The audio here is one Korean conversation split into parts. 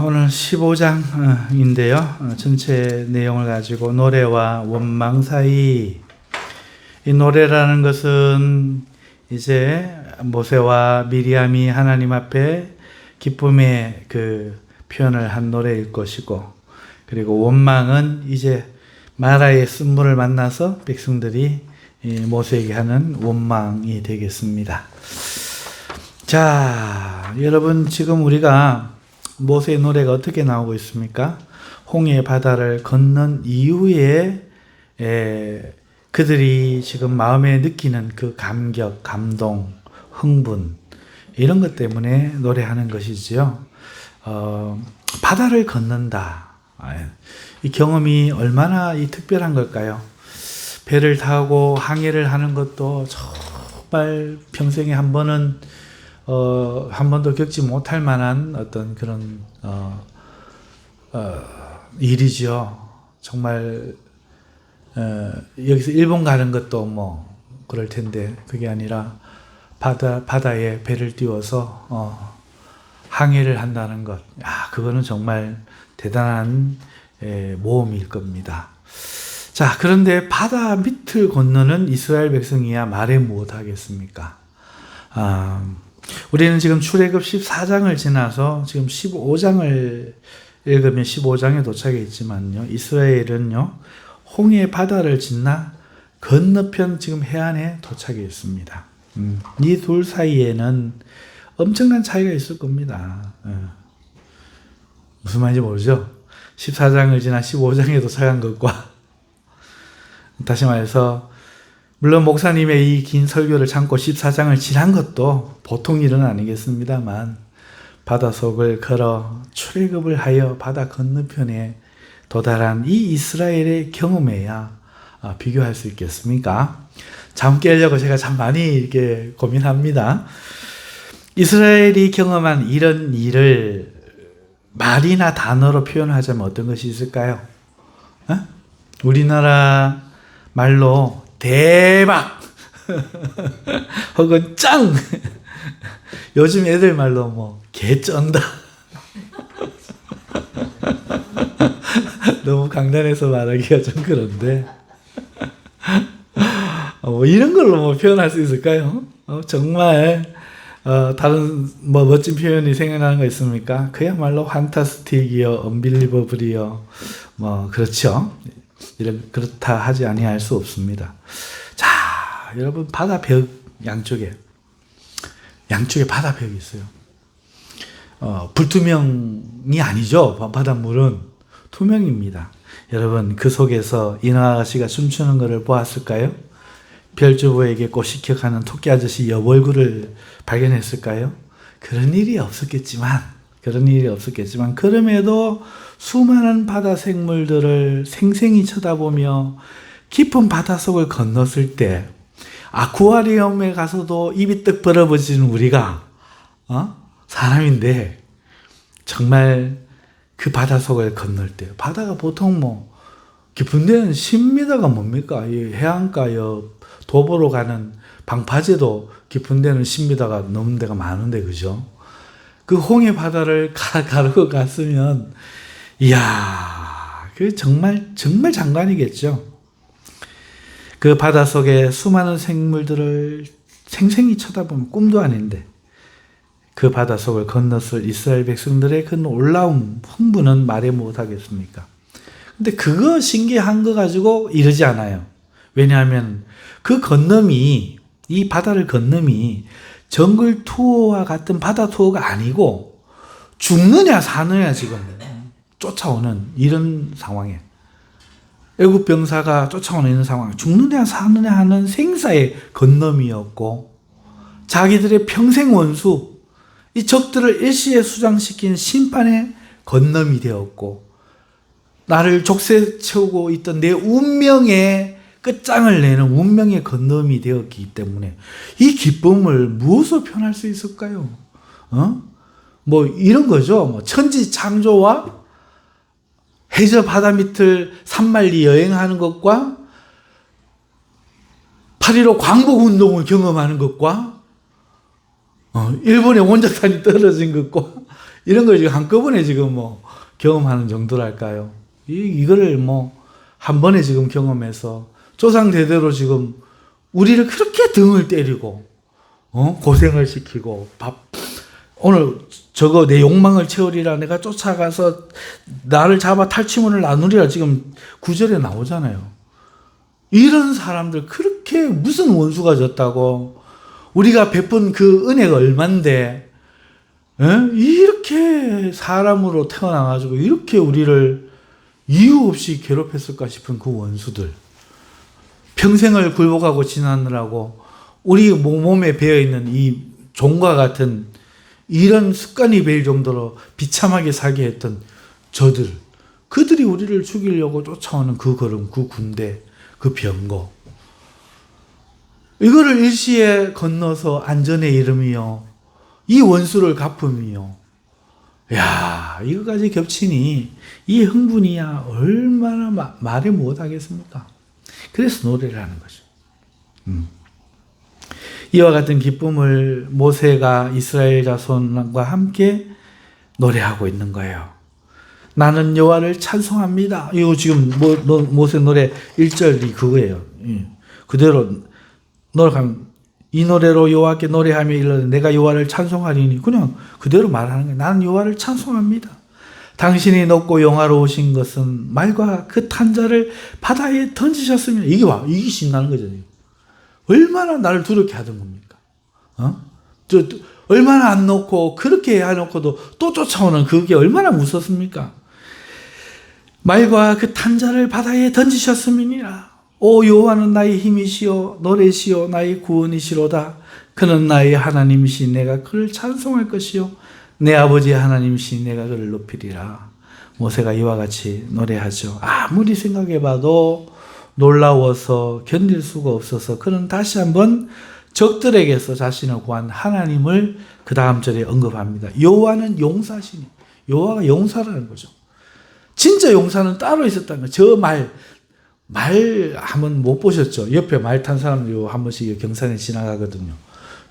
오늘 15장인데요. 전체 내용을 가지고 노래와 원망 사이. 이 노래라는 것은 이제 모세와 미리암이 하나님 앞에 기쁨의 그 표현을 한 노래일 것이고, 그리고 원망은 이제 마라의 쓴물을 만나서 백성들이 모세에게 하는 원망이 되겠습니다. 자, 여러분, 지금 우리가 모세의 노래가 어떻게 나오고 있습니까? 홍해 바다를 건넌 이후에 그들이 지금 마음에 느끼는 그 감격, 감동, 흥분, 이런 것 때문에 노래하는 것이지요. 바다를 건넌다. 이 경험이 얼마나 특별한 걸까요? 배를 타고 항해를 하는 것도 정말 평생에 한 번도 겪지 못할 만한 어떤 그런 일이죠. 정말 여기서 일본 가는 것도 뭐 그럴 텐데, 그게 아니라 바다에 배를 띄워서 항해를 한다는 것, 그거는 정말 대단한 모험일 겁니다. 자, 그런데 바다 밑을 건너는 이스라엘 백성이야 말해 무엇하겠습니까? 우리는 지금 출애굽 14장을 지나서 지금 15장을 읽으면 15장에 도착해 있지만요, 이스라엘은요 홍해 바다를 지나 건너편 지금 해안에 도착해 있습니다. 이 둘 사이에는 엄청난 차이가 있을 겁니다. 무슨 말인지 모르죠? 14장을 지나 15장에 도착한 것과, 다시 말해서 물론 목사님의 이 긴 설교를 참고 14장을 지난 것도 보통 일은 아니겠습니다만, 바닷속을 걸어 출애굽을 하여 바다 건너편에 도달한 이 이스라엘의 경험에야 비교할 수 있겠습니까? 잠 깨려고 제가 참 많이 이렇게 고민합니다. 이스라엘이 경험한 이런 일을 말이나 단어로 표현하자면 어떤 것이 있을까요? 우리나라 말로 대박 혹은 짱, 요즘 애들 말로 뭐 개쩐다. 너무 강단해서 말하기가 좀 그런데 이런 걸로 뭐 표현할 수 있을까요? 정말 다른 뭐 멋진 표현이 생각나는 거 있습니까? 그야말로 판타스틱이요, 언빌리버블이요, 뭐 그렇죠. 그렇다 하지 아니할 수 없습니다. 자, 여러분, 바다 벽 양쪽에 바다 벽이 있어요. 불투명이 아니죠. 바닷물은 투명입니다. 여러분, 그 속에서 인어 아가씨가 춤추는 것을 보았을까요? 별주부에게 꼬시켜가는 토끼 아저씨 여벌구를 발견했을까요? 그런 일이 없었겠지만 그럼에도 수많은 바다 생물들을 생생히 쳐다보며 깊은 바닷속을 건넜을 때, 아쿠아리움에 가서도 입이 떡 벌어지는 우리가 사람인데, 정말 그 바닷속을 건널 때, 바다가 보통 뭐 깊은 데는 10m가 뭡니까? 이 해안가 옆 도보로 가는 방파제도 깊은 데는 10m가 넘는 데가 많은데, 그죠? 그 홍해 바다를 가르고 갔으면, 이야, 그 정말 장관이겠죠. 그 바다 속에 수많은 생물들을 생생히 쳐다보면 꿈도 아닌데, 그 바다 속을 건넜을 이스라엘 백성들의 그 놀라움, 흥분은 말해 못하겠습니까? 근데 그거 신기한 거 가지고 이러지 않아요. 왜냐하면 그 건너미, 이 바다를 건너미 정글 투어와 같은 바다 투어가 아니고 죽느냐 사느냐 지금 쫓아오는 이런 상황에, 애국 병사가 쫓아오는 이런 상황에 죽느냐 사느냐 하는 생사의 건너미였고, 자기들의 평생 원수, 이 적들을 일시에 수장시킨 심판의 건너미 되었고, 나를 족쇄 채우고 있던 내 운명의 끝장을 내는 운명의 건너미 되었기 때문에 이 기쁨을 무엇으로 표현할 수 있을까요? 뭐 이런 거죠. 뭐 천지 창조와 해저 바다 밑을 산만리 여행하는 것과 8.15 광복 운동을 경험하는 것과 일본의 원자탄이 떨어진 것과 이런 걸 지금 한꺼번에 지금 뭐 경험하는 정도랄까요. 이거를 뭐 한 번에 지금 경험해서 조상 대대로 지금 우리를 그렇게 등을 때리고, 고생을 시키고, 오늘 저거 내 욕망을 채우리라 내가 쫓아가서 나를 잡아 탈취문을 나누리라 지금 9절에 나오잖아요. 이런 사람들 그렇게 무슨 원수가 졌다고, 우리가 베푼 그 은혜가 얼만데, 이렇게 사람으로 태어나가지고 이렇게 우리를 이유 없이 괴롭혔을까 싶은 그 원수들. 평생을 굴복하고 지나느라고 우리 몸에 배어있는 이 종과 같은 이런 습관이 배일 정도로 비참하게 살게 했던 저들, 그들이 우리를 죽이려고 쫓아오는 그 걸음, 그 군대, 그 병거, 이거를 일시에 건너서 안전의 이름이요, 이 원수를 갚음이요. 야, 이거까지 겹치니 이 흥분이야 얼마나 말에 못하겠습니까? 그래서 노래를 하는 거죠. 이와 같은 기쁨을 모세가 이스라엘 자손과 함께 노래하고 있는 거예요. 나는 여호와를 찬송합니다. 이거 지금 모세 노래 1절이 그거예요. 그대로 노력하면, 이 노래로 여호와께 노래하며 이르되 내가 여호와를 찬송하리니, 그냥 그대로 말하는 거예요. 나는 여호와를 찬송합니다. 당신이 높고 영화로우신 것은 말과 그 탄자를 바다에 던지셨으면, 이게 신나는 거죠. 얼마나 나를 두렵게 하던 겁니까? 얼마나 안 놓고 그렇게 해놓고도 또 쫓아오는 그게 얼마나 무섭습니까? 말과 그 탄자를 바다에 던지셨음이니라. 오 여호와는 나의 힘이시요 노래시요 나의 구원이시로다. 그는 나의 하나님이시 내가 그를 찬송할 것이요 내 아버지 하나님이시 내가 그를 높이리라. 모세가 이와 같이 노래하죠. 아무리 생각해봐도 놀라워서 견딜 수가 없어서 그는 다시 한번 적들에게서 자신을 구한 하나님을 그 다음 절에 언급합니다. 여호와는 용사시니, 여호와가 용사라는 거죠. 진짜 용사는 따로 있었다는 거예요. 저 말 한번 못 보셨죠? 옆에 말 탄 사람들 한 번씩 경산에 지나가거든요.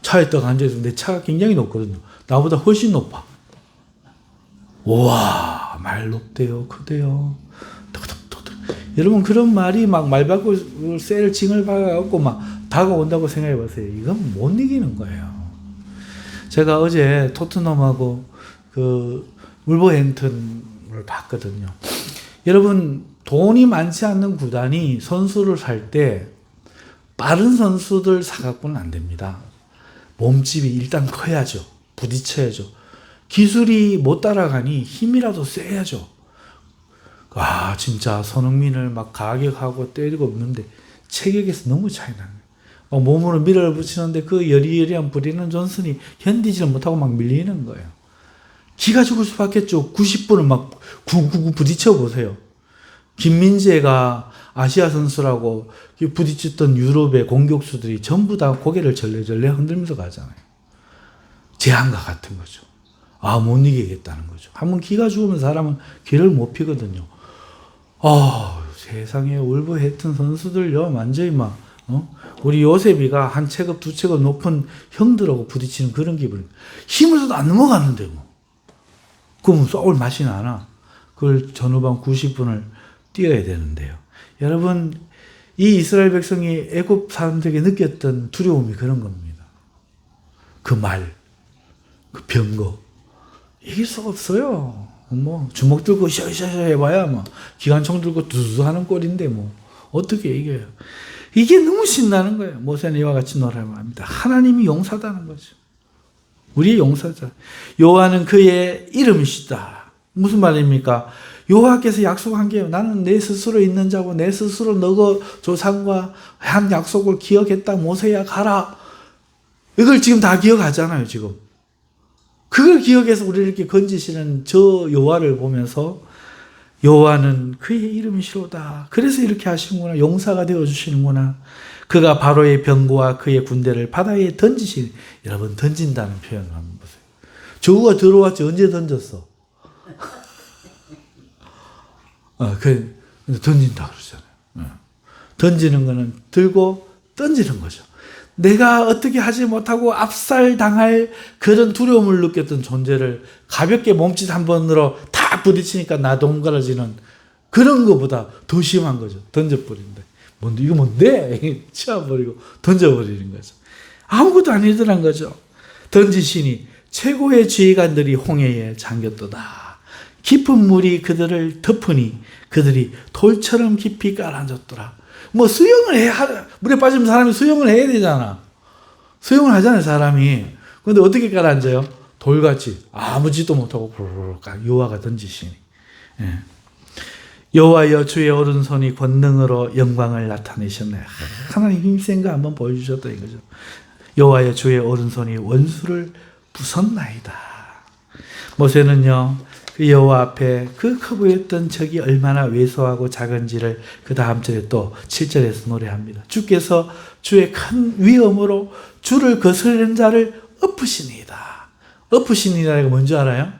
차에 딱 앉아있으면 내 차가 굉장히 높거든요. 나보다 훨씬 높아. 우와, 말 높대요, 크대요. 여러분, 그런 말이 막 말 받고 셀 징을 박아갖고 막 다가온다고 생각해 보세요. 이건 못 이기는 거예요. 제가 어제 토트넘하고 그 울버햄튼을 봤거든요. 여러분, 돈이 많지 않는 구단이 선수를 살 때 빠른 선수들 사갖고는 안 됩니다. 몸집이 일단 커야죠. 부딪혀야죠. 기술이 못 따라가니 힘이라도 세야죠. 아, 진짜 손흥민을 막 가격하고 때리고 없는데 체격에서 너무 차이 나요. 몸으로 밀어붙이는데 그 여리여리한 브리넌 존슨이 견디지를 못하고 막 밀리는 거예요. 기가 죽을 수밖에죠. 90분을 막 구구구 부딪혀 보세요. 김민재가 아시아 선수라고 부딪혔던 유럽의 공격수들이 전부 다 고개를 절레절레 흔들면서 가잖아요. 재앙과 같은 거죠. 아, 못 이기겠다는 거죠. 한번 기가 죽으면 사람은 기를 못 피거든요. 세상에 울버햄튼 선수들요, 완전히 막, 우리 요셉이가 한 체급, 두 체급 높은 형들하고 부딪히는 그런 기분. 힘을 써도 안 넘어가는데, 뭐. 그러면 싸울 맛이 나나? 그걸 전후반 90분을 뛰어야 되는데요. 여러분, 이 이스라엘 백성이 애굽 사람들에게 느꼈던 두려움이 그런 겁니다. 그 말, 그 병거. 이길 수가 없어요. 뭐, 주먹 들고 샤샤샤 해봐야 뭐, 기관총 들고 두두 하는 꼴인데 뭐, 어떻게 이겨요? 이게 너무 신나는 거예요. 모세는 이와 같이 노래를 합니다. 하나님이 용사다는 거죠. 우리의 용사자. 여호와는 그의 이름이시다. 무슨 말입니까? 여호와께서 약속한 게, 나는 내 스스로 있는 자고 내 스스로 너가 조상과 한 약속을 기억했다. 모세야 가라. 이걸 지금 다 기억하잖아요, 지금. 그걸 기억해서 우리를 이렇게 건지시는 저 여호와를 보면서 여호와는 그의 이름이시로다. 그래서 이렇게 하시는구나. 용사가 되어주시는구나. 그가 바로의 병거와 그의 군대를 바다에 던지시니, 여러분, 던진다는 표현을 한번 보세요. 저거가 들어왔지 언제 던졌어? 던진다 그러잖아요. 던지는 거는 들고 던지는 거죠. 내가 어떻게 하지 못하고 압살당할 그런 두려움을 느꼈던 존재를 가볍게 몸짓 한 번으로 탁 부딪히니까 나동그라지는 그런 것보다 더 심한 거죠. 던져버린다. 뭔데, 이거 뭔데? 치워버리고 던져버리는 거죠. 아무것도 아니더란 거죠. 던지시니 최고의 지휘관들이 홍해에 잠겼도다. 깊은 물이 그들을 덮으니 그들이 돌처럼 깊이 깔아앉았더라. 뭐 수영을 물에 빠지면 사람이 수영을 해야 되잖아. 수영을 하잖아요, 사람이. 근데 어떻게 깔아앉아요? 돌같이 아무 짓도 못하고 여호와가 던지시니. 예. 여호와여 주의 오른손이 권능으로 영광을 나타내셨네. 하나님 힘센 거 한번 보여주셨다 이거죠. 여호와여 주의 오른손이 원수를 부쉈나이다. 모세는요, 그 여호와 앞에 그 커 보였던 적이 얼마나 왜소하고 작은지를 그 다음 절에 또 7절에서 노래합니다. 주께서 주의 큰 위엄으로 주를 거스르는 자를 엎으시니이다. 엎으시니이다가 뭔지 알아요?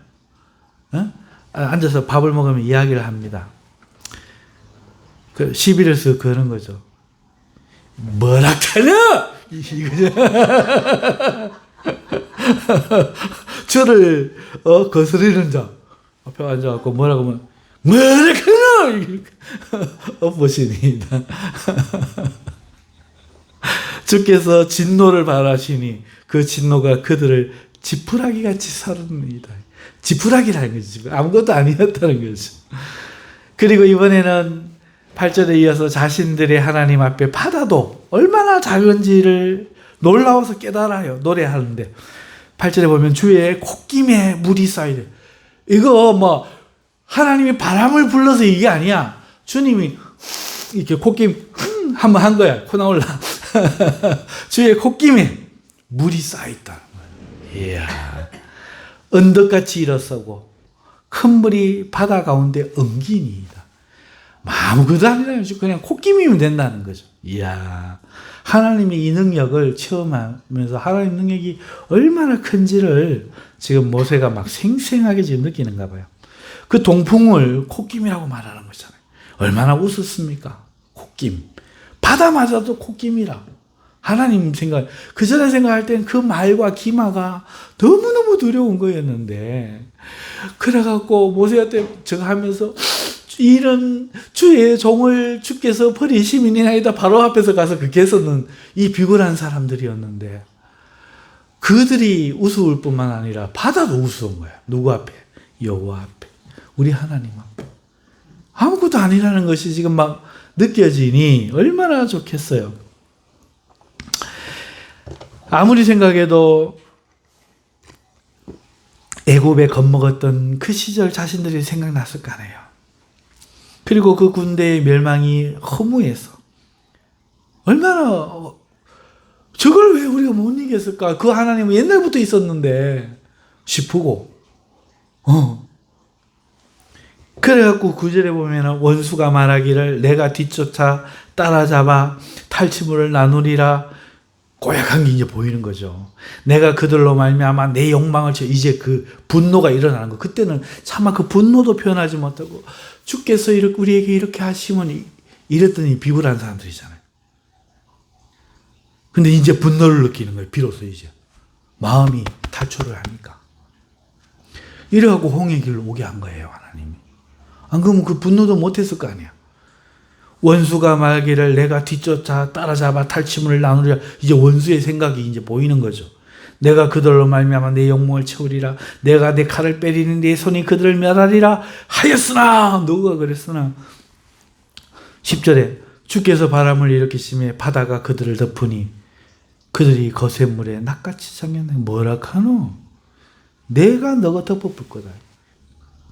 앉아서 밥을 먹으면 이야기를 합니다. 그 11에서 그런 거죠. 뭐라 하냐? 이거죠. 주를 거스르는 자 앞에 앉아갖고 뭐라고 하면 뭐라 하냐? 엎으시니이다. 주께서 진노를 발하시니 그 진노가 그들을 지푸라기 같이 사르니이다. 지푸라기라는 거지. 아무것도 아니었다는 거죠. 그리고 이번에는 8절에 이어서 자신들의 하나님 앞에 바다도 얼마나 작은지를 놀라워서 깨달아요. 노래하는데 8절에 보면 주의 콧김에 물이 쌓이래. 이거 뭐 하나님이 바람을 불러서 이게 아니야. 주님이 이렇게 콧김 한번 한 거야. 코 나올라. 주의 콧김에 물이 쌓였다. 이야, 언덕같이 일어서고 큰 물이 바다 가운데 엉기니이다. 아무것도 아니라요. 그냥 콧김이면 된다는 거죠. 이야, 하나님의 이 능력을 체험하면서 하나님 능력이 얼마나 큰지를 지금 모세가 막 생생하게 지금 느끼는가 봐요. 그 동풍을 콧김이라고 말하는 거잖아요. 얼마나 웃었습니까? 콧김. 바다마저도 콧김이라. 하나님 생각, 그 전에 생각할 땐 그 말과 기마가 너무너무 두려운 거였는데, 그래갖고 모세한테 저거 하면서 이런 주의 종을 주께서 버리시민이나이다 바로 앞에서 가서 그렇게 했었는 이 비굴한 사람들이었는데, 그들이 우스울 뿐만 아니라 바다도 우스운 거야. 누구 앞에? 여호와 앞에. 우리 하나님 앞에. 아무것도 아니라는 것이 지금 막 느껴지니 얼마나 좋겠어요. 아무리 생각해도 애굽에 겁먹었던 그 시절 자신들이 생각났을 거 아니에요. 그리고 그 군대의 멸망이 허무해서 얼마나 저걸 왜 우리가 못 이겼을까? 그 하나님은 옛날부터 있었는데 싶고 그래갖고 9절에 보면 원수가 말하기를 내가 뒤쫓아 따라잡아 탈취물을 나누리라. 고약한 게 이제 보이는 거죠. 내가 그들로 말미암아 내 욕망을 채워. 이제 그 분노가 일어나는 거. 그때는 차마 그 분노도 표현하지 못하고 주께서 우리에게 이렇게 하시면 이랬더니 비굴한 사람들이잖아요. 근데 이제 분노를 느끼는 거예요. 비로소 이제 마음이 탈출을 하니까. 이래갖고 홍해 길로 오게 한 거예요, 하나님이. 안 그러면 그 분노도 못했을 거 아니야. 원수가 말기를 내가 뒤쫓아 따라잡아 탈취물을 나누리라. 이제 원수의 생각이 이제 보이는 거죠. 내가 그들로 말미암아 내 영광을 채우리라. 내가 내 칼을 빼리니 내 손이 그들을 멸하리라 하였으나. 누가 그랬으나 10절에 주께서 바람을 일으키시며 바다가 그들을 덮으니 그들이 거센물에 낚같이 잠겼네. 뭐라 카노? 내가 너가 덮어볼 거다.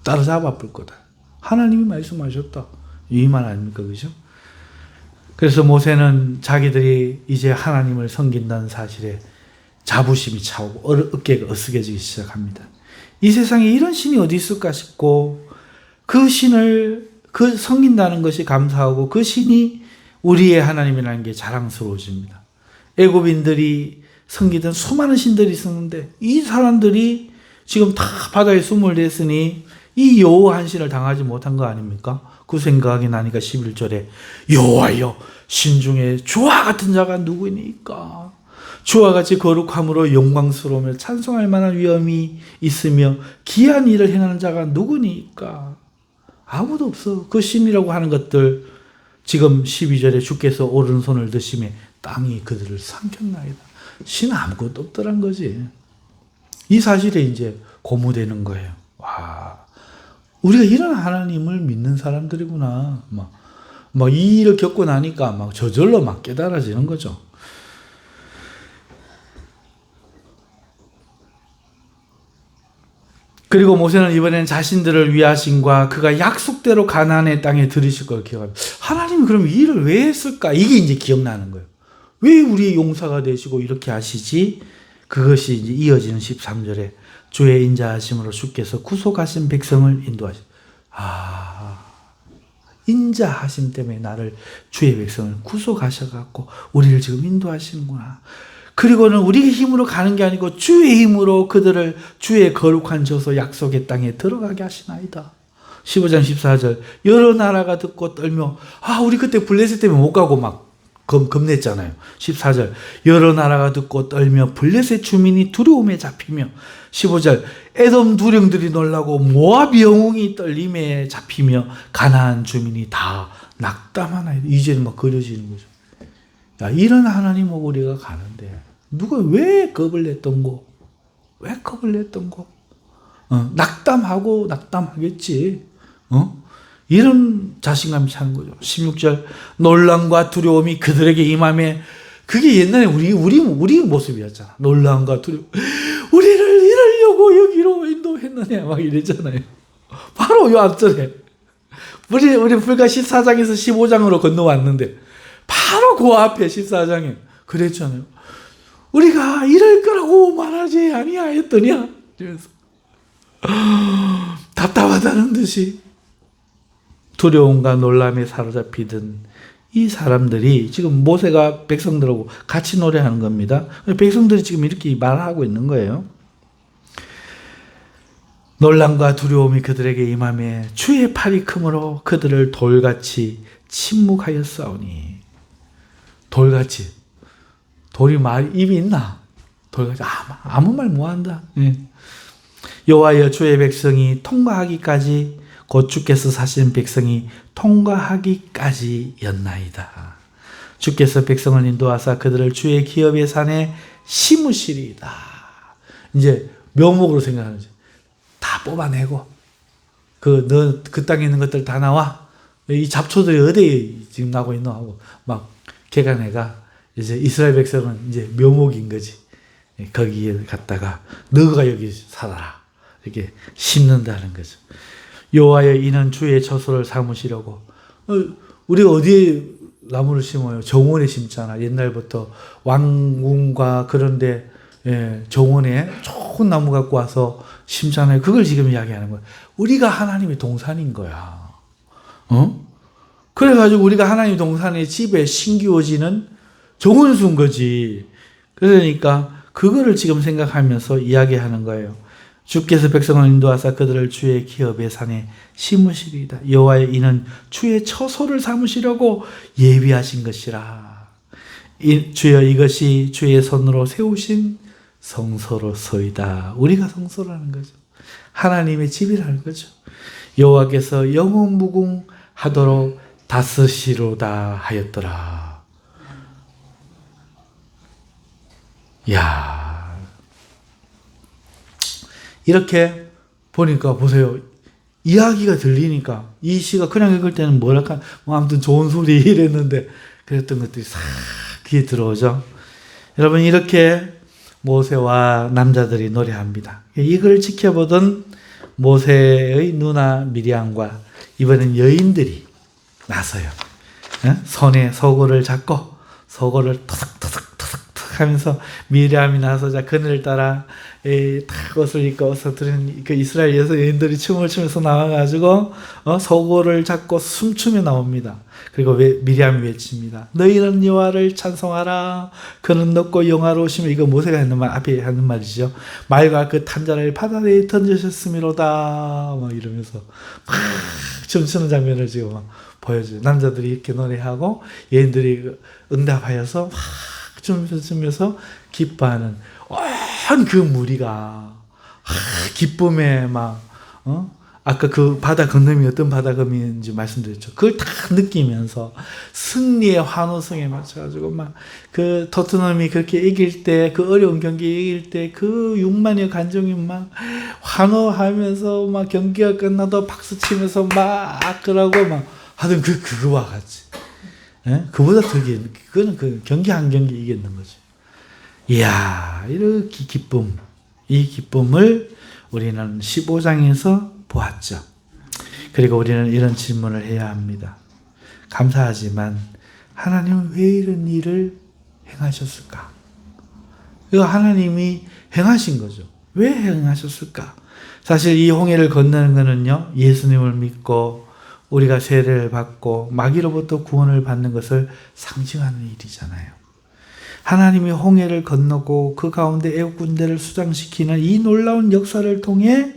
따라잡아 볼 거다. 하나님이 말씀하셨다. 이 말 아닙니까? 그죠? 그래서 모세는 자기들이 이제 하나님을 섬긴다는 사실에 자부심이 차오고 어깨가 으쓱해지기 시작합니다. 이 세상에 이런 신이 어디 있을까 싶고 그 신을 섬긴다는 것이 감사하고 그 신이 우리의 하나님이라는 게 자랑스러워집니다. 애굽인들이 섬기던 수많은 신들이 있었는데 이 사람들이 지금 다 바다에 숨을 댔으니 이 여호와 한 신을 당하지 못한 거 아닙니까? 그 생각이 나니까 11절에 여호와여 신 중에 주와 같은 자가 누구니까? 주와 같이 거룩함으로 영광스러우며 찬송할 만한 위엄이 있으며 기이한 일을 행하는 자가 누구니까? 아무도 없어. 그 신이라고 하는 것들, 지금 12절에 주께서 오른손을 드시매 땅이 그들을 삼켰나이다. 신 아무것도 없더란 거지. 이 사실에 이제 고무되는 거예요. 와, 우리가 이런 하나님을 믿는 사람들이구나. 이 일을 겪고 나니까 막 저절로 막 깨달아지는 거죠. 그리고 모세는 이번에는 자신들을 위하심과 그가 약속대로 가나안의 땅에 들이실 걸 기억합니다. 하나님이 그럼 이 일을 왜 했을까? 이게 이제 기억나는 거예요. 왜 우리의 용사가 되시고 이렇게 하시지? 그것이 이제 이어지는 13절에 주의 인자하심으로 주께서 구속하신 백성을 인도하시. 인자하심 때문에 나를 주의 백성을 구속하셔갖고 우리를 지금 인도하시는구나. 그리고는 우리의 힘으로 가는 게 아니고 주의 힘으로 그들을 주의 거룩한 저소 약속의 땅에 들어가게 하시나이다. 15장 14절 여러 나라가 듣고 떨며 우리 그때 블레셋 때문에 못 가고 막 겁냈잖아요. 14절 여러 나라가 듣고 떨며 블레셋 주민이 두려움에 잡히며 15절 에돔 두령들이 놀라고 모압 영웅이 떨림에 잡히며 가나안 주민이 다 낙담하나이다. 이제는 막 그려지는 거죠. 이런 하나님을 우리가 가는데 누가 왜 겁을 냈던 거? 왜 겁을 냈던 거? 낙담하고 낙담하겠지. 이런 자신감이 차는 거죠. 16절 놀람과 두려움이 그들에게 임함에 그게 옛날에 우리 모습이었잖아. 놀람과 두려움. 우리를 이러려고 여기로 인도했느냐 막 이랬잖아요. 바로 이 앞절에 우리 불과 14장에서 15장으로 건너왔는데 바로 그 앞에 14장에 그랬잖아요. 우리가 이럴 거라고 말하지 아니하였더냐? 이러면서 답답하다는 듯이 두려움과 놀람에 사로잡히던 이 사람들이 지금 모세가 백성들하고 같이 노래하는 겁니다. 백성들이 지금 이렇게 말하고 있는 거예요. 놀람과 두려움이 그들에게 임함에 주의 팔이 크므로 그들을 돌같이 침묵하였사오니. 돌같이. 돌이 입이 있나? 돌같이 아무 말 못한다. 여호와여 주의 백성이 통과하기까지 곧 주께서 사신 백성이 통과하기까지였나이다. 주께서 백성을 인도하사 그들을 주의 기업의 산에 심으시리이다. 이제 묘목으로 생각하는 거죠. 다 뽑아내고 그 땅에 있는 것들 다 나와. 이 잡초들이 어디에 지금 나고 있노 하고 막 걔가 내가 이제 이스라엘 백성은 이제 묘목인 거지. 거기에 갔다가 너가 여기 살아라. 이렇게 심는다는 거죠. 여호와여 이는 주의 처소를 삼으시려고. 우리가 어디에 나무를 심어요? 정원에 심잖아. 옛날부터 왕궁과 그런데 정원에 좋은 나무 갖고 와서 심잖아요. 그걸 지금 이야기하는 거야. 우리가 하나님의 동산인 거야. 그래가지고 우리가 하나님의 동산의 집에 심기워지는 정원수인 거지. 그러니까 그거를 지금 생각하면서 이야기하는 거예요. 주께서 백성을 인도하사 그들을 주의 기업의 산에 심으시리이다. 여호와의 이는 주의 처소를 삼으시려고 예비하신 것이라. 주여 이것이 주의 손으로 세우신 성소로서이다. 우리가 성소라는 거죠. 하나님의 집이라는 거죠. 여호와께서 영원무궁하도록 다스시로다 하였더라. 야, 이렇게 보니까 보세요. 이야기가 들리니까 이 시가 그냥 읽을 때는 뭐랄까 아무튼 좋은 소리 이랬는데 그랬던 것들이 싹 귀에 들어오죠. 여러분 이렇게 모세와 남자들이 노래합니다. 이걸 지켜보던 모세의 누나 미리암과 이번엔 여인들이 나서요. 손에 소고를 잡고 소고를 터득터득 하면서 미리암이 나서자 그늘을 따라 딱 옷을 입고 어서 들은 그 이스라엘 여인들이 춤을 추면서 나와가지고 소고를 잡고 숨추며 나옵니다. 그리고 미리암이 외칩니다. 너희는 여호와를 찬송하라. 그는 높고 영화로우시며. 이거 모세가 하는 말 앞에 하는 말이죠. 말과 그 탄자를 바다에 던지셨음이로다. 막 이러면서 막 춤추는 장면을 지금 막 보여줘요. 남자들이 이렇게 노래하고 여인들이 응답하여서 막 춤추면서 기뻐하는 온 그 무리가 기쁨에 막 아까 그 바다 건너이 어떤 바다 건너인지 말씀드렸죠. 그걸 다 느끼면서 승리의 환호성에 맞춰가지고 막 그 토트넘이 그렇게 이길 때, 그 어려운 경기 이길 때 그 6만여 관중이 막 환호하면서 막 경기가 끝나도 박수 치면서 막 그러고 막 하던 그거와 같이. 예? 그보다 더 그거는 그 경기 한 경기 이겼는 거죠. 이야, 이렇게 기쁨, 이 기쁨을 우리는 15장에서 보았죠. 그리고 우리는 이런 질문을 해야 합니다. 감사하지만 하나님은 왜 이런 일을 행하셨을까? 이거 하나님이 행하신 거죠. 왜 행하셨을까? 사실 이 홍해를 건너는 거는요, 예수님을 믿고 우리가 세례를 받고 마귀로부터 구원을 받는 것을 상징하는 일이잖아요. 하나님이 홍해를 건너고 그 가운데 애국 군대를 수장시키는 이 놀라운 역사를 통해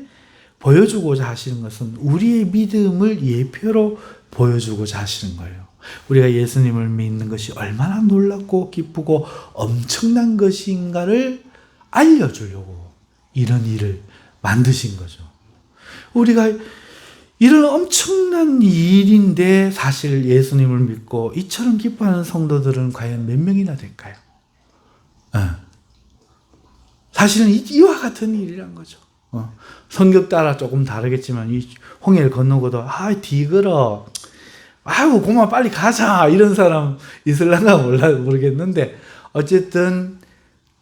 보여주고자 하시는 것은 우리의 믿음을 예표로 보여주고자 하시는 거예요. 우리가 예수님을 믿는 것이 얼마나 놀랍고 기쁘고 엄청난 것인가를 알려주려고 이런 일을 만드신 거죠. 우리가 이런 엄청난 일인데 사실 예수님을 믿고 이처럼 기뻐하는 성도들은 과연 몇 명이나 될까요? 사실은 이와 같은 일이란 거죠. 성격 따라 조금 다르겠지만 이 홍해를 건너고도 디그러 아이고 고마 빨리 가자 이런 사람 있을라나 모르겠는데 어쨌든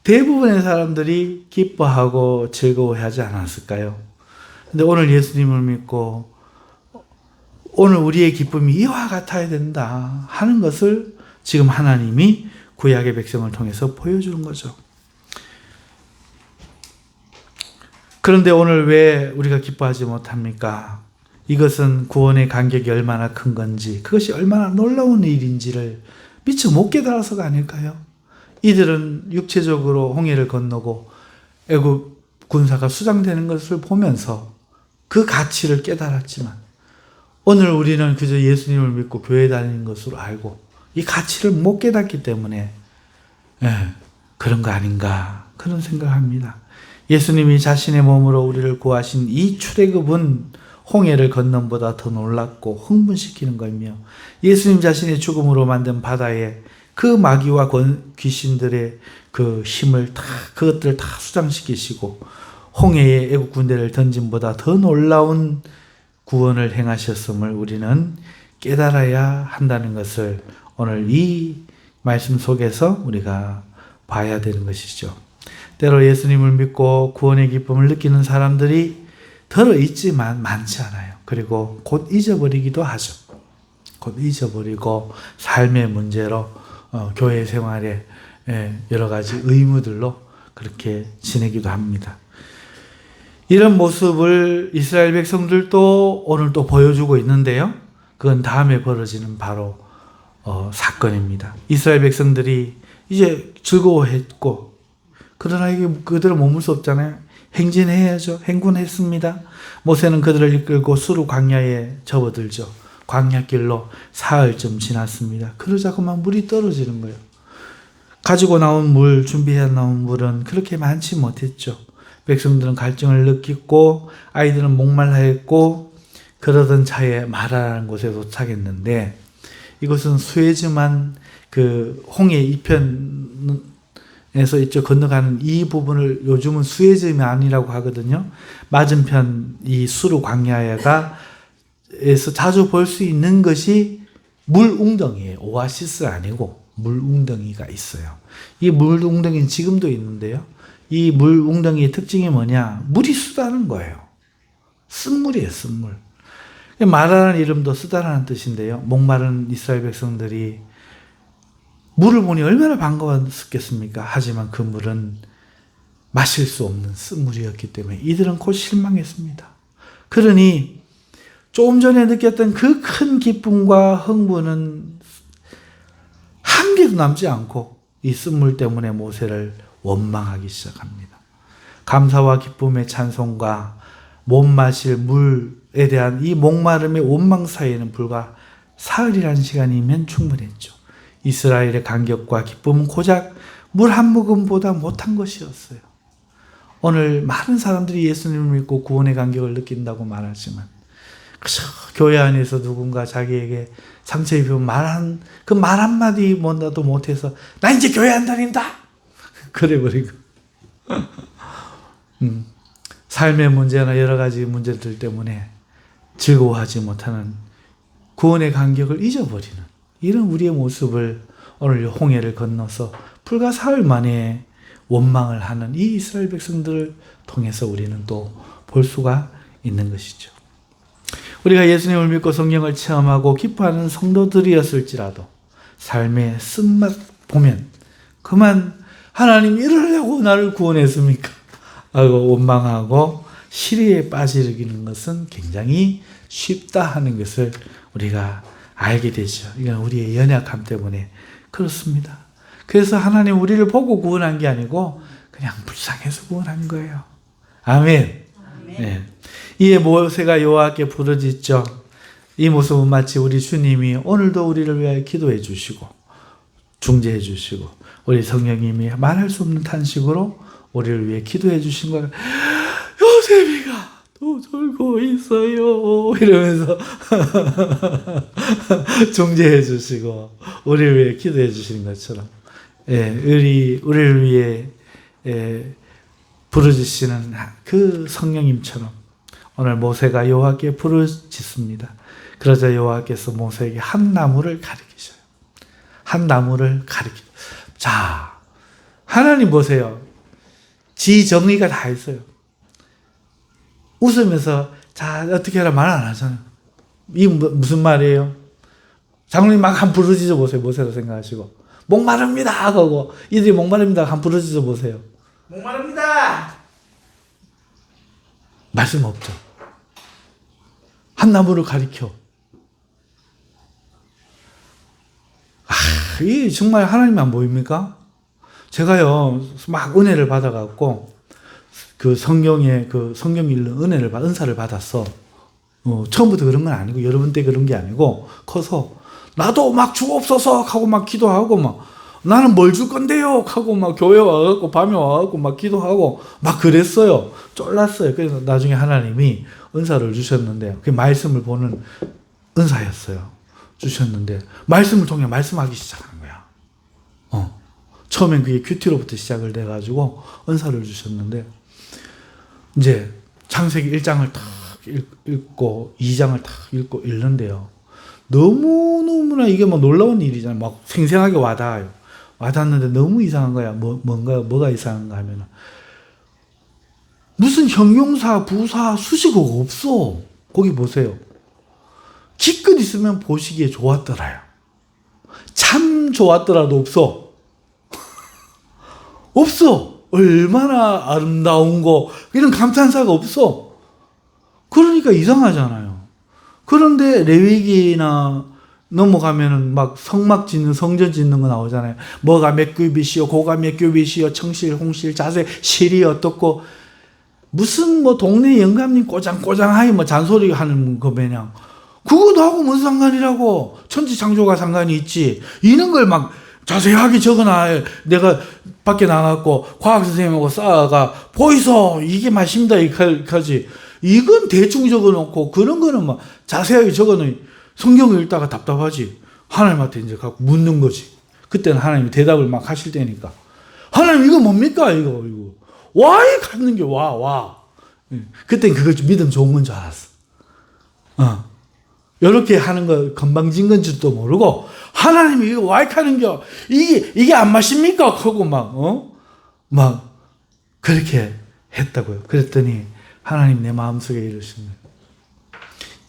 대부분의 사람들이 기뻐하고 즐거워하지 않았을까요? 근데 오늘 예수님을 믿고 오늘 우리의 기쁨이 이와 같아야 된다 하는 것을 지금 하나님이 구약의 백성을 통해서 보여주는 거죠. 그런데 오늘 왜 우리가 기뻐하지 못합니까? 이것은 구원의 간격이 얼마나 큰 건지, 그것이 얼마나 놀라운 일인지를 미처 못 깨달아서가 아닐까요? 이들은 육체적으로 홍해를 건너고 애굽 군사가 수장되는 것을 보면서 그 가치를 깨달았지만 오늘 우리는 그저 예수님을 믿고 교회 다니는 것으로 알고 이 가치를 못 깨닫기 때문에 그런 거 아닌가 그런 생각합니다. 예수님이 자신의 몸으로 우리를 구하신 이 출애굽은 홍해를 건넌보다 더 놀랍고 흥분시키는 거며 예수님 자신의 죽음으로 만든 바다에 그 마귀와 귀신들의 그 힘을 그것들을 다 수장시키시고 홍해에 애국 군대를 던짐보다 더 놀라운 구원을 행하셨음을 우리는 깨달아야 한다는 것을 오늘 이 말씀 속에서 우리가 봐야 되는 것이죠. 때로 예수님을 믿고 구원의 기쁨을 느끼는 사람들이 들어있지만 많지 않아요. 그리고 곧 잊어버리기도 하죠. 곧 잊어버리고 삶의 문제로 교회 생활에 여러 가지 의무들로 그렇게 지내기도 합니다. 이런 모습을 이스라엘 백성들도 오늘 또 보여주고 있는데요. 그건 다음에 벌어지는 바로 사건입니다. 이스라엘 백성들이 이제 즐거워했고 그러나 이게 그들은 머물 수 없잖아요. 행진해야죠. 행군했습니다. 모세는 그들을 이끌고 수르 광야에 접어들죠. 광야길로 사흘쯤 지났습니다. 그러자고만 물이 떨어지는 거예요. 가지고 나온 물, 준비해 나온 물은 그렇게 많지 못했죠. 백성들은 갈증을 느끼고 아이들은 목말라했고 그러던 차에 마라라는 곳에 도착했는데 이것은 수에즈만 그 홍해 이편에서 이쪽 건너가는 이 부분을 요즘은 수에즈만이라고 하거든요. 맞은편 이 수르 광야에서 자주 볼 수 있는 것이 물 웅덩이에요. 오아시스 아니고 물 웅덩이가 있어요. 이 물 웅덩이는 지금도 있는데요. 이 물 웅덩이의 특징이 뭐냐? 물이 쓰다는 거예요. 쓴물이에요, 쓴물. 마라라는 이름도 쓰다라는 뜻인데요. 목마른 이스라엘 백성들이 물을 보니 얼마나 반가웠겠습니까? 하지만 그 물은 마실 수 없는 쓴물이었기 때문에 이들은 곧 실망했습니다. 그러니 조금 전에 느꼈던 그 큰 기쁨과 흥분은 한 개도 남지 않고 이 쓴물 때문에 모세를 원망하기 시작합니다. 감사와 기쁨의 찬송과 못 마실 물에 대한 이 목마름의 원망 사이에는 불과 사흘이라는 시간이면 충분했죠. 이스라엘의 감격과 기쁨은 고작 물 한 모금보다 못한 것이었어요. 오늘 많은 사람들이 예수님을 믿고 구원의 감격을 느낀다고 말하지만 그저 교회 안에서 누군가 자기에게 상처 입으면 그 말 한마디 뭐라도 못해서 나 이제 교회 안 다닌다 그래버리고 삶의 문제나 여러 가지 문제들 때문에 즐거워하지 못하는 구원의 감격을 잊어버리는 이런 우리의 모습을 오늘 홍해를 건너서 불과 사흘 만에 원망을 하는 이 이스라엘 백성들을 통해서 우리는 또 볼 수가 있는 것이죠. 우리가 예수님을 믿고 성령을 체험하고 기뻐하는 성도들이었을지라도 삶의 쓴맛 보면 그만 하나님 이러려고 나를 구원했습니까? 하고 원망하고 시리에 빠지는 것은 굉장히 쉽다 하는 것을 우리가 알게 되죠. 이건 우리의 연약함 때문에 그렇습니다. 그래서 하나님 우리를 보고 구원한 게 아니고 그냥 불쌍해서 구원한 거예요. 아멘. 네. 이에 모세가 여호와께 부르짖죠. 이 모습은 마치 우리 주님이 오늘도 우리를 위하여 기도해 주시고 중재해 주시고 우리 성령님이 말할 수 없는 탄식으로 우리를 위해 기도해 주신 거예요. 요셉이가 또 졸고 있어요 이러면서 중재해 주시고 우리를 위해 기도해 주시는 것처럼 우리를 위해 부르짖으시는 그 성령님처럼 오늘 모세가 여호와께 부르짖습니다. 그러자 여호와께서 모세에게 한 나무를 가리키셔요. 한 나무를 가리키죠. 자, 하나님 보세요. 지 정리가 다 했어요. 웃으면서 자 어떻게 해라 말 안 하잖아요. 이 무슨 말이에요? 장로님 막 한 부르짖어 보세요. 모세로 생각하시고 목마릅니다 하고 이들이 목마릅니다 한 부르짖어 보세요. 목마릅니다. 말씀 없죠. 한 나무를 가리켜. 이게 정말 하나님 안 보입니까? 제가요 막 은혜를 받아갖고 그 성경에 그 성경 읽는 은사를 받았어. 처음부터 그런 건 아니고 여러분 때 그런 게 아니고 커서 나도 막 주옵소서 하고 막 기도하고 막 나는 뭘 줄 건데요 하고 막 교회 와갖고 밤에 와갖고 막 기도하고 막 그랬어요. 쫄랐어요. 그래서 나중에 하나님이 은사를 주셨는데 그 말씀을 보는 은사였어요. 주셨는데 말씀을 통해 말씀하기 시작한 거야. 처음엔 그게 큐티로부터 시작을 돼가지고 은사를 주셨는데 이제 창세기 1장을 딱 읽고 2장을 딱 읽고 읽는데요. 너무너무나 이게 뭐 놀라운 일이잖아요. 막 생생하게 와닿아요. 와닿는데 너무 이상한 거야. 뭐가 이상한가 하면 무슨 형용사, 부사, 수식어가 없어. 거기 보세요. 기껏 있으면 보시기에 좋았더라요. 참 좋았더라도 없어. 없어. 얼마나 아름다운 거 이런 감탄사가 없어. 그러니까 이상하잖아요. 그런데 레위기나 넘어가면은 막 성막 짓는 성전 짓는 거 나오잖아요. 뭐가 몇 규빗이요, 고가 몇 규빗이요, 청실, 홍실, 자세, 실이 어떻고 무슨 뭐 동네 영감님 꼬장꼬장하게 뭐 잔소리 하는 거 마냥 그거 하고 무슨 상관이라고. 천지창조가 상관이 있지. 이런 걸 막 자세하게 적어놔. 내가 밖에 나가고 과학 선생님하고 싸워가 보이소 이게 맛입니다 이까지. 이건 대충 적어놓고 그런 거는 막 자세하게 적어놓으니 성경을 읽다가 답답하지. 하나님한테 이제 갖고 묻는 거지. 그때는 하나님이 대답을 막 하실 때니까. 하나님 이거 뭡니까 이거. 와에 갖는 게 와. 그땐 그걸 믿음 좋은 건 줄 알았어. 이렇게 하는 거 건방진 건 줄도 모르고 하나님이 이거 와이 하는 겨 이게 안 마십니까? 하고 막 그렇게 했다고요. 그랬더니 하나님 내 마음속에 이러시는 거예요.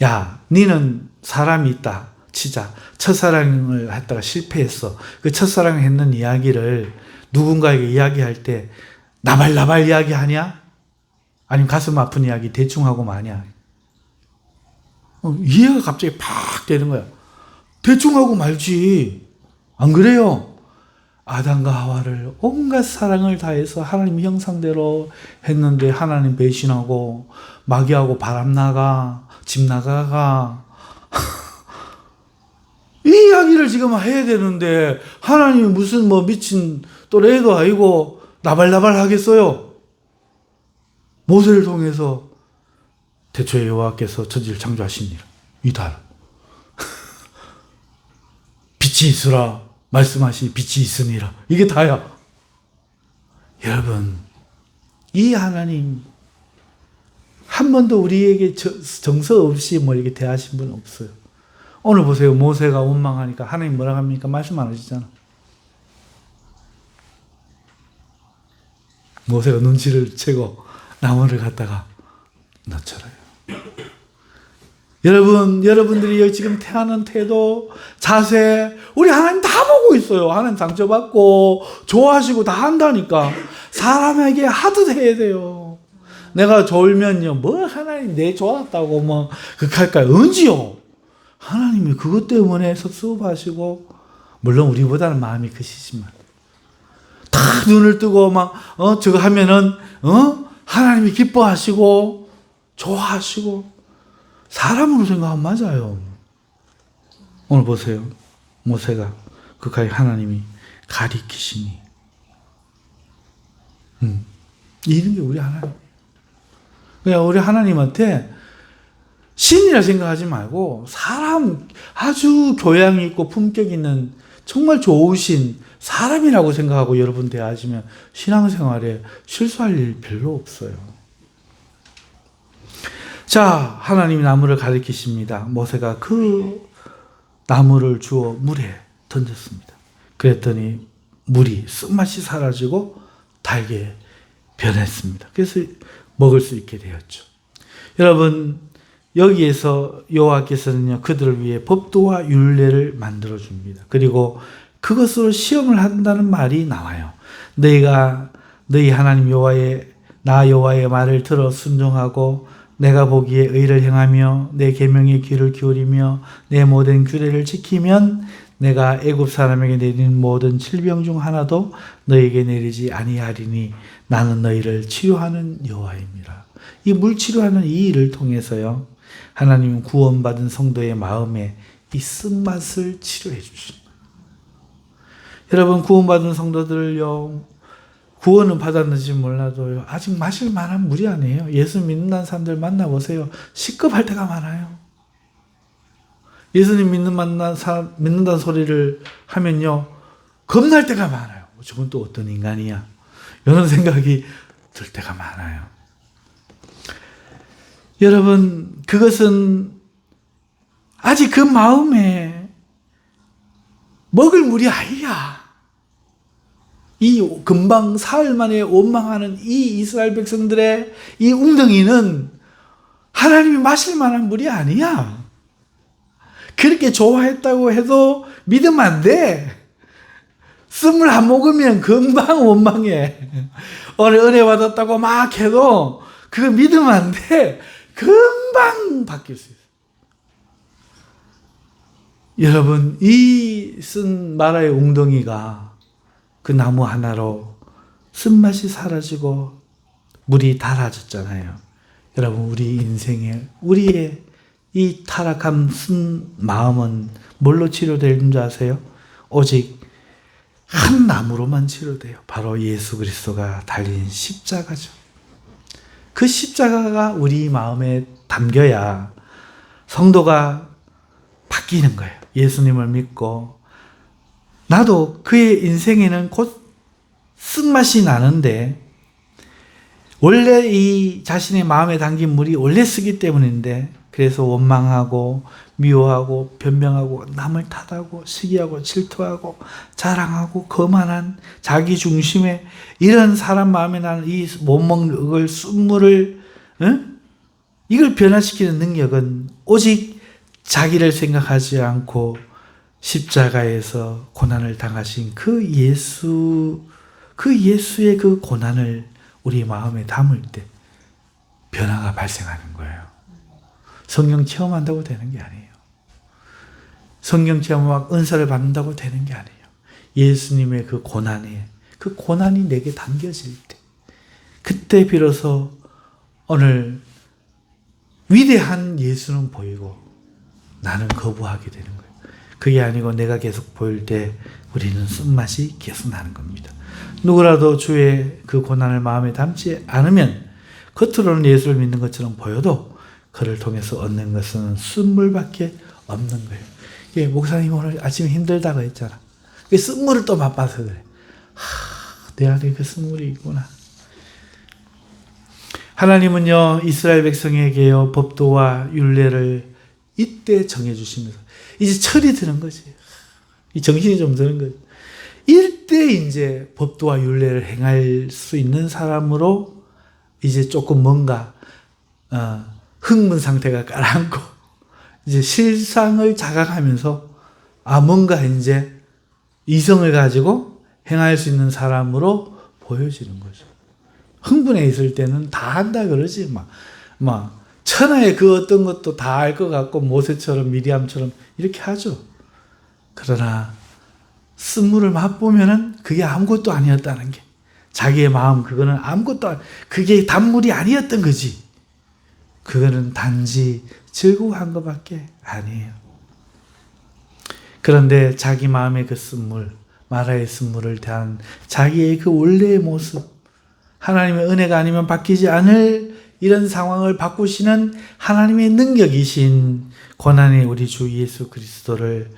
야, 니는 사람이 있다. 치자. 첫사랑을 했다가 실패했어. 그 첫사랑을 했는 이야기를 누군가에게 이야기할 때 나발나발 이야기하냐? 아니면 가슴 아픈 이야기 대충 하고 마냐? 이해가 갑자기 팍 되는 거야. 대충 하고 말지. 안 그래요? 아담과 하와를 온갖 사랑을 다해서 하나님 형상대로 했는데 하나님 배신하고 마귀하고 바람 나가 집 나가가 이 이야기를 지금 해야 되는데 하나님이 무슨 뭐 미친 또래도 아니고 나발나발 하겠어요. 모세를 통해서 태초에 여호와께서 천지를 창조하시니라. 이다. 빛이 있으라 말씀하시 빛이 있으니라. 이게 다야. 여러분, 이 하나님 한 번도 우리에게 정서 없이 뭐 이렇게 대하신 분 없어요. 오늘 보세요. 모세가 원망하니까 하나님 뭐라 합니까? 말씀 안 하시잖아. 모세가 눈치를 채고 나무를 갖다가 놓쳐라요. 여러분들이 지금 태하는 태도, 자세, 우리 하나님 다 보고 있어요. 하나님 상처받고 좋아하시고 다 한다니까. 사람에게 하듯 해야 돼요. 내가 졸면요, 뭐 하나님 내 좋았다고 뭐 그할까요? 언제요? 하나님이 그것 때문에 섭섭하시고, 물론 우리보다는 마음이 크시지만 다 눈을 뜨고 막 저거 하면은 하나님이 기뻐하시고 좋아하시고, 사람으로 생각하면 맞아요. 오늘 보세요. 모세가 그까지 하나님이 가리키시니. 이런 게 우리 하나님. 그냥 우리 하나님한테 신이라 생각하지 말고 사람, 아주 교양 있고 품격 있는 정말 좋으신 사람이라고 생각하고 여러분 대하시면 신앙생활에 실수할 일 별로 없어요. 자, 하나님이 나무를 가리키십니다. 모세가 그 나무를 주워 물에 던졌습니다. 그랬더니 물이 쓴맛이 사라지고 달게 변했습니다. 그래서 먹을 수 있게 되었죠. 여러분, 여기에서 여호와께서는요, 그들을 위해 법도와 율례를 만들어 줍니다. 그리고 그것으로 시험을 한다는 말이 나와요. 너희 하나님 나 여호와의 말을 들어 순종하고 내가 보기에 의를 행하며 내 계명에 귀를 기울이며 내 모든 규례를 지키면 내가 애굽 사람에게 내린 모든 질병 중 하나도 너에게 내리지 아니하리니 나는 너희를 치료하는 여호와입니다. 이 물치료하는 이 일을 통해서요, 하나님은 구원받은 성도의 마음에 이 쓴맛을 치료해 주십니다. 여러분, 구원받은 성도들을요, 구원은 받았는지 몰라도요, 아직 마실 만한 물이 아니에요. 예수 믿는다는 사람들 만나보세요. 시급할 때가 많아요. 예수님 믿는다는 소리를 하면요, 겁날 때가 많아요. 저건 또 어떤 인간이야, 이런 생각이 들 때가 많아요. 여러분, 그것은 아직 그 마음에 먹을 물이 아니야. 이 금방 사흘 만에 원망하는 이 이스라엘 백성들의 이 웅덩이는 하나님이 마실 만한 물이 아니야. 그렇게 좋아했다고 해도 믿으면 안 돼. 쓴물 안 먹으면 금방 원망해. 오늘 은혜 받았다고 막 해도 그거 믿으면 안 돼. 금방 바뀔 수 있어. 여러분, 이 쓴 마라의 웅덩이가 그 나무 하나로 쓴맛이 사라지고 물이 달아졌잖아요. 여러분, 우리 인생에 우리의 이 타락한 쓴 마음은 뭘로 치료되는 줄 아세요? 오직 한 나무로만 치료돼요. 바로 예수 그리스도가 달린 십자가죠. 그 십자가가 우리 마음에 담겨야 성도가 바뀌는 거예요. 예수님을 믿고 나도 그의 인생에는 곧 쓴맛이 나는데, 원래 이 자신의 마음에 담긴 물이 원래 쓰기 때문인데, 그래서 원망하고 미워하고 변명하고 남을 탓하고 시기하고 질투하고 자랑하고 거만한 자기 중심의 이런 사람 마음에 나는 이 못 먹을 쓴물을, 이걸 변화시키는 능력은 오직 자기를 생각하지 않고 십자가에서 고난을 당하신 그 예수의 그 고난을 우리 마음에 담을 때 변화가 발생하는 거예요. 성령 체험한다고 되는 게 아니에요. 성령 체험하고 은사를 받는다고 되는 게 아니에요. 예수님의 그 고난이 내게 담겨질 때, 그때 비로소 오늘 위대한 예수는 보이고 나는 거부하게 되는 거예요. 그게 아니고 내가 계속 보일 때 우리는 쓴맛이 계속 나는 겁니다. 누구라도 주의 그 고난을 마음에 담지 않으면 겉으로는 예수를 믿는 것처럼 보여도 그를 통해서 얻는 것은 쓴물밖에 없는 거예요. 예, 목사님 오늘 아침에 힘들다고 했잖아. 그 쓴물을 또 맛봐서 그래. 내 안에 그 쓴물이 있구나. 하나님은요, 이스라엘 백성에게요, 법도와 율례를 이때 정해주시면서, 이제 철이 드는 거지. 이 정신이 좀 드는 거지. 이때 이제 법도와 율례를 행할 수 있는 사람으로 이제 조금 뭔가, 흥분 상태가 가라앉고, 이제 실상을 자각하면서, 뭔가 이제 이성을 가지고 행할 수 있는 사람으로 보여지는 거죠. 흥분해 있을 때는 다 한다 그러지. 천하의 그 어떤 것도 다 알 것 같고, 모세처럼 미리암처럼 이렇게 하죠. 그러나, 쓴물을 맛보면은 그게 아무것도 아니었다는 게. 자기의 마음, 그거는 그게 단물이 아니었던 거지. 그거는 단지 즐거워한 것밖에 아니에요. 그런데 자기 마음의 그 쓴물, 마라의 쓴물을 대한 자기의 그 원래의 모습, 하나님의 은혜가 아니면 바뀌지 않을 이런 상황을 바꾸시는 하나님의 능력이신 고난의 우리 주 예수 그리스도를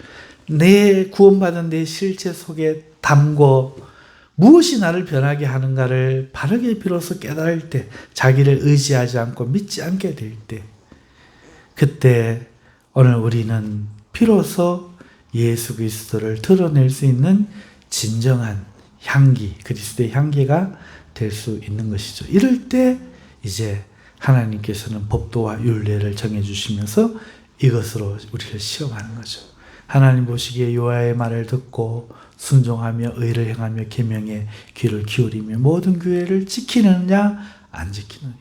내 구원받은 내 실체 속에 담고 무엇이 나를 변하게 하는가를 바르게 비로소 깨달을 때, 자기를 의지하지 않고 믿지 않게 될 때, 그때 오늘 우리는 비로소 예수 그리스도를 드러낼 수 있는 진정한 향기, 그리스도의 향기가 될 수 있는 것이죠. 이럴 때 이제 하나님께서는 법도와 율례를 정해주시면서 이것으로 우리를 시험하는 거죠. 하나님 보시기에 요아의 말을 듣고 순종하며 의를 행하며 계명에 귀를 기울이며 모든 규례를 지키느냐 안 지키느냐.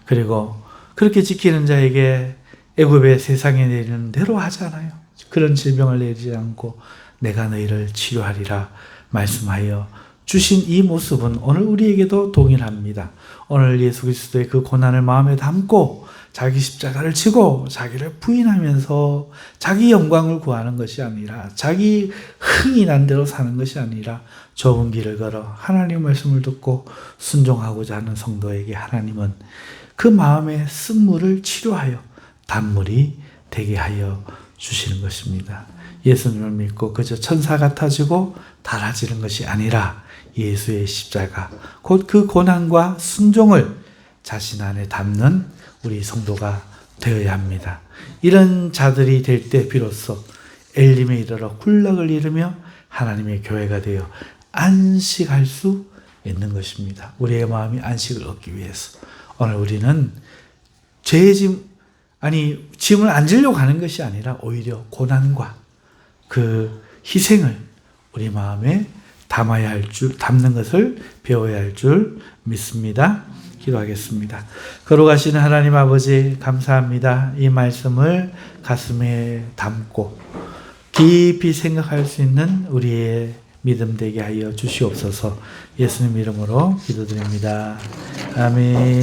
그리고 그렇게 지키는 자에게 애굽의 세상에 내리는 대로 하잖아요. 그런 질병을 내리지 않고 내가 너희를 치료하리라 말씀하여 주신 이 모습은 오늘 우리에게도 동일합니다. 오늘 예수 그리스도의 그 고난을 마음에 담고 자기 십자가를 지고 자기를 부인하면서 자기 영광을 구하는 것이 아니라, 자기 흥이 난 대로 사는 것이 아니라 좁은 길을 걸어 하나님의 말씀을 듣고 순종하고자 하는 성도에게 하나님은 그 마음의 쓴물을 치료하여 단물이 되게 하여 주시는 것입니다. 예수님을 믿고 그저 천사 같아지고 달아지는 것이 아니라 예수의 십자가, 곧 그 고난과 순종을 자신 안에 담는 우리 성도가 되어야 합니다. 이런 자들이 될 때 비로소 엘림에 이르러 굴락을 이루며 하나님의 교회가 되어 안식할 수 있는 것입니다. 우리의 마음이 안식을 얻기 위해서 오늘 우리는 짐을 안 지려고 하는 것이 아니라 오히려 고난과 그 희생을 우리 마음에 담는 것을 배워야 할 줄 믿습니다. 기도하겠습니다. 거룩하신 하나님 아버지, 감사합니다. 이 말씀을 가슴에 담고 깊이 생각할 수 있는 우리의 믿음 되게 하여 주시옵소서. 예수님 이름으로 기도드립니다. 아멘.